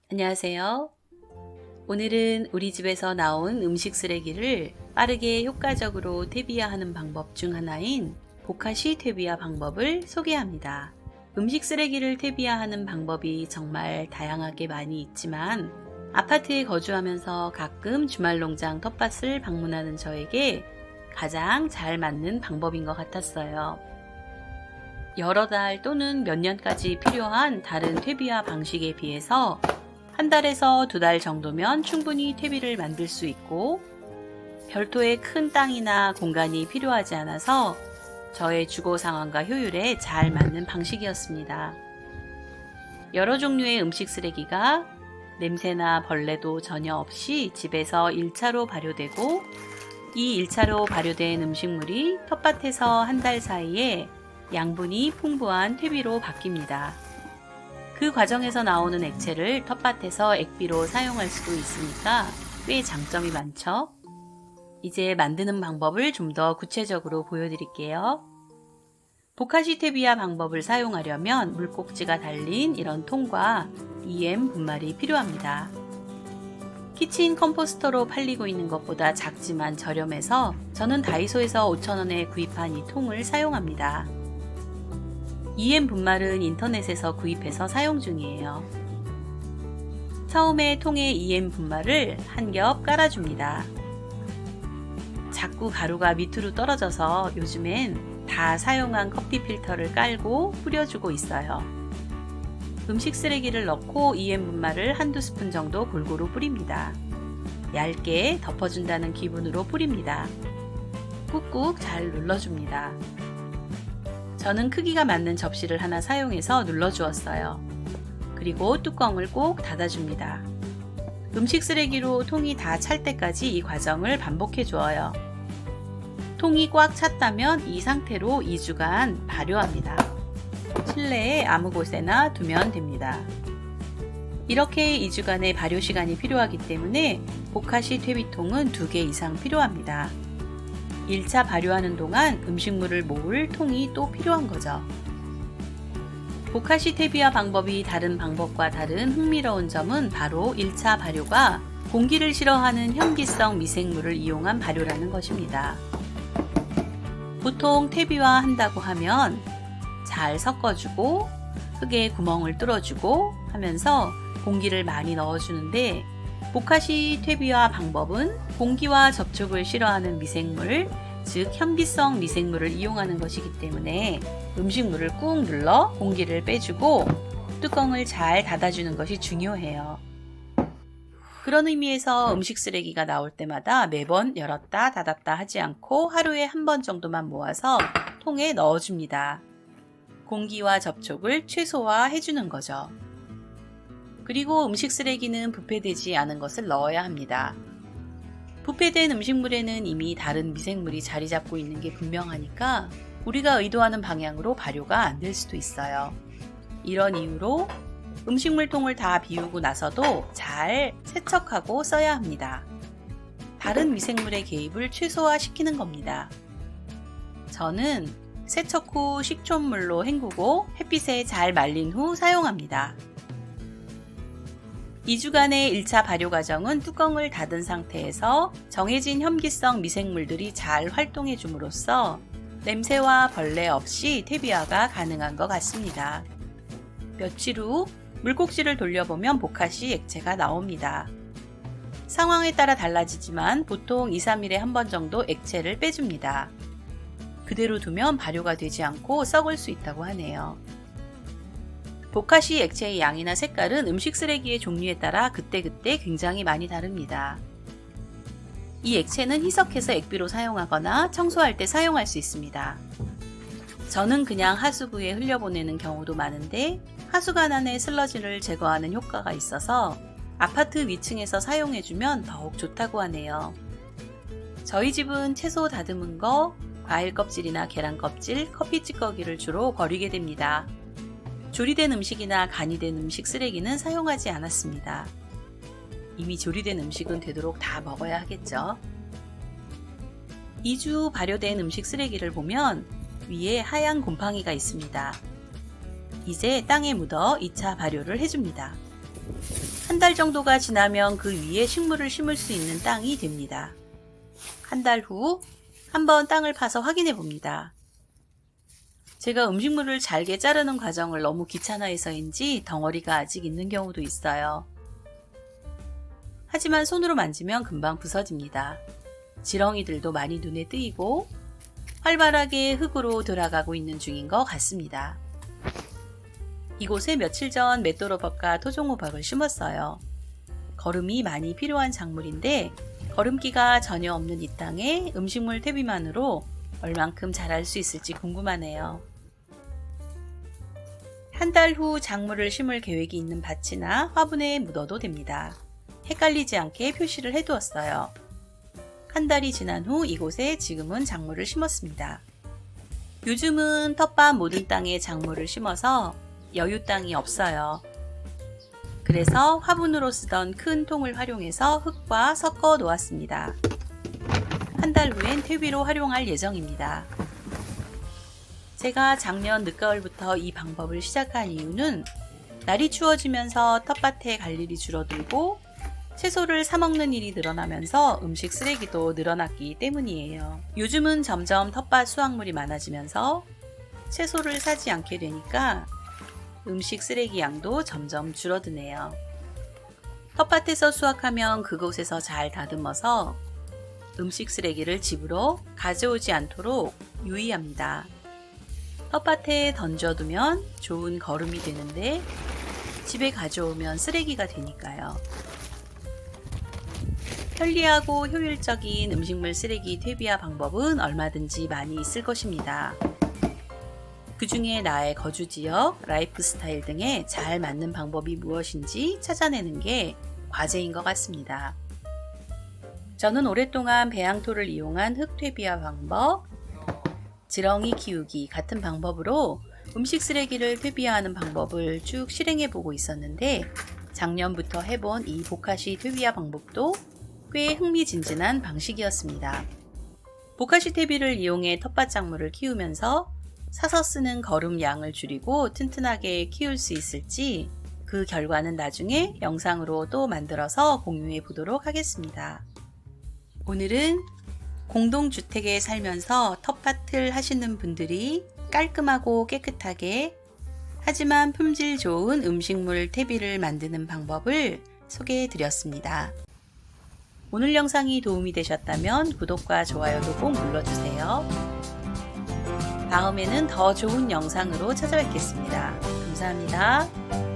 안녕하세요. 오늘은 우리 집에서 나온 음식 쓰레기를 빠르게 효과적으로 퇴비화하는 방법 중 하나인 보카시 퇴비화 방법을 소개합니다. 음식 쓰레기를 퇴비화하는 방법이 정말 다양하게 많이 있지만 아파트에 거주하면서 가끔 주말농장 텃밭을 방문하는 저에게 가장 잘 맞는 방법인 것 같았어요. 여러 달 또는 몇 년까지 필요한 다른 퇴비화 방식에 비해서 한 달에서 두 달 정도면 충분히 퇴비를 만들 수 있고 별도의 큰 땅이나 공간이 필요하지 않아서 저의 주거 상황과 효율에 잘 맞는 방식이었습니다. 여러 종류의 음식 쓰레기가 냄새나 벌레도 전혀 없이 집에서 1차로 발효되고 이 1차로 발효된 음식물이 텃밭에서 한 달 사이에 양분이 풍부한 퇴비로 바뀝니다. 그 과정에서 나오는 액체를 텃밭에서 액비로 사용할 수도 있으니까 꽤 장점이 많죠. 이제 만드는 방법을 좀 더 구체적으로 보여드릴게요. 보카시 퇴비화 방법을 사용하려면 물꼭지가 달린 이런 통과 EM 분말이 필요합니다. 키친 컴포스터로 팔리고 있는 것보다 작지만 저렴해서 저는 다이소에서 5,000원에 구입한 이 통을 사용합니다. EM 분말은 인터넷에서 구입해서 사용 중이에요. 처음에 통에 EM 분말을 한 겹 깔아줍니다. 자꾸 가루가 밑으로 떨어져서 요즘엔 다 사용한 커피 필터를 깔고 뿌려주고 있어요. 음식 쓰레기를 넣고 EM 분말을 한두 스푼 정도 골고루 뿌립니다. 얇게 덮어준다는 기분으로 뿌립니다. 꾹꾹 잘 눌러줍니다. 저는 크기가 맞는 접시를 하나 사용해서 눌러주었어요. 그리고 뚜껑을 꼭 닫아줍니다. 음식 쓰레기로 통이 다 찰 때까지 이 과정을 반복해 주어요. 통이 꽉 찼다면 이 상태로 2주간 발효합니다. 실내에 아무 곳에나 두면 됩니다. 이렇게 2주간의 발효 시간이 필요하기 때문에 보카시 퇴비통은 2개 이상 필요합니다. 1차 발효하는 동안 음식물을 모을 통이 또 필요한 거죠. 보카시 퇴비화 방법이 다른 방법과 다른 흥미로운 점은 바로 1차 발효가 공기를 싫어하는 현기성 미생물을 이용한 발효라는 것입니다. 보통 퇴비화 한다고 하면 잘 섞어주고 흙에 구멍을 뚫어주고 하면서 공기를 많이 넣어주는데 보카시 퇴비화 방법은 공기와 접촉을 싫어하는 미생물, 즉 현기성 미생물을 이용하는 것이기 때문에 음식물을 꾹 눌러 공기를 빼주고 뚜껑을 잘 닫아주는 것이 중요해요. 그런 의미에서 음식 쓰레기가 나올 때마다 매번 열었다 닫았다 하지 않고 하루에 한 번 정도만 모아서 통에 넣어줍니다. 공기와 접촉을 최소화해주는 거죠. 그리고 음식 쓰레기는 부패되지 않은 것을 넣어야 합니다. 부패된 음식물에는 이미 다른 미생물이 자리 잡고 있는 게 분명하니까 우리가 의도하는 방향으로 발효가 안 될 수도 있어요. 이런 이유로 음식물통을 다 비우고 나서도 잘 세척하고 써야 합니다. 다른 미생물의 개입을 최소화시키는 겁니다. 저는 세척 후 식초물로 헹구고 햇빛에 잘 말린 후 사용합니다. 2주간의 1차 발효 과정은 뚜껑을 닫은 상태에서 정해진 현기성 미생물들이 잘 활동해 줌으로써 냄새와 벌레 없이 퇴비화가 가능한 것 같습니다. 며칠 후 물꼭지를 돌려보면 보카시 액체가 나옵니다. 상황에 따라 달라지지만 보통 2-3일에 한 번 정도 액체를 빼줍니다. 그대로 두면 발효가 되지 않고 썩을 수 있다고 하네요. 보카시 액체의 양이나 색깔은 음식 쓰레기의 종류에 따라 그때그때 굉장히 많이 다릅니다. 이 액체는 희석해서 액비로 사용하거나 청소할 때 사용할 수 있습니다. 저는 그냥 하수구에 흘려보내는 경우도 많은데 하수관 안의 슬러지를 제거하는 효과가 있어서 아파트 위층에서 사용해주면 더욱 좋다고 하네요. 저희 집은 채소 다듬은 거, 과일 껍질이나 계란 껍질, 커피 찌꺼기를 주로 버리게 됩니다. 조리된 음식이나 간이 된 음식 쓰레기는 사용하지 않았습니다. 이미 조리된 음식은 되도록 다 먹어야 하겠죠. 2주 발효된 음식 쓰레기를 보면 위에 하얀 곰팡이가 있습니다. 이제 땅에 묻어 2차 발효를 해줍니다. 한 한 달 정도가 지나면 그 위에 식물을 심을 수 있는 땅이 됩니다. 한 달 후 한번 땅을 파서 확인해 봅니다. 제가 음식물을 잘게 자르는 과정을 너무 귀찮아해서인지 덩어리가 아직 있는 경우도 있어요. 하지만 손으로 만지면 금방 부서집니다. 지렁이들도 많이 눈에 띄고 활발하게 흙으로 돌아가고 있는 중인 것 같습니다. 이곳에 며칠 전 맷도로박과 토종호박을 심었어요. 거름이 많이 필요한 작물인데 거름기가 전혀 없는 이 땅에 음식물 퇴비만으로 얼만큼 자랄 수 있을지 궁금하네요. 한 달 후 작물을 심을 계획이 있는 밭이나 화분에 묻어도 됩니다. 헷갈리지 않게 표시를 해두었어요. 한 달이 지난 후 이곳에 지금은 작물을 심었습니다. 요즘은 텃밭 모든 땅에 작물을 심어서 여유 땅이 없어요. 그래서 화분으로 쓰던 큰 통을 활용해서 흙과 섞어 놓았습니다. 한 달 후엔 퇴비로 활용할 예정입니다. 제가 작년 늦가을부터 이 방법을 시작한 이유는 날이 추워지면서 텃밭에 갈 일이 줄어들고 채소를 사 먹는 일이 늘어나면서 음식 쓰레기도 늘어났기 때문이에요. 요즘은 점점 텃밭 수확물이 많아지면서 채소를 사지 않게 되니까 음식 쓰레기 양도 점점 줄어드네요. 텃밭에서 수확하면 그곳에서 잘 다듬어서 음식 쓰레기를 집으로 가져오지 않도록 유의합니다. 텃밭에 던져두면 좋은 거름이 되는데 집에 가져오면 쓰레기가 되니까요. 편리하고 효율적인 음식물 쓰레기 퇴비화 방법은 얼마든지 많이 있을 것입니다. 그 중에 나의 거주 지역, 라이프 스타일 등에 잘 맞는 방법이 무엇인지 찾아내는 게 과제인 것 같습니다. 저는 오랫동안 배양토를 이용한 흙 퇴비화 방법, 지렁이 키우기 같은 방법으로 음식 쓰레기를 퇴비화하는 방법을 쭉 실행해 보고 있었는데 작년부터 해본 이 보카시 퇴비화 방법도 꽤 흥미진진한 방식이었습니다. 보카시 퇴비를 이용해 텃밭 작물을 키우면서 사서 쓰는 거름 양을 줄이고 튼튼하게 키울 수 있을지 그 결과는 나중에 영상으로 또 만들어서 공유해 보도록 하겠습니다. 오늘은 공동주택에 살면서 텃밭을 하시는 분들이 깔끔하고 깨끗하게 하지만 품질 좋은 음식물 퇴비를 만드는 방법을 소개해 드렸습니다. 오늘 영상이 도움이 되셨다면 구독과 좋아요도 꼭 눌러주세요. 다음에는 더 좋은 영상으로 찾아뵙겠습니다. 감사합니다.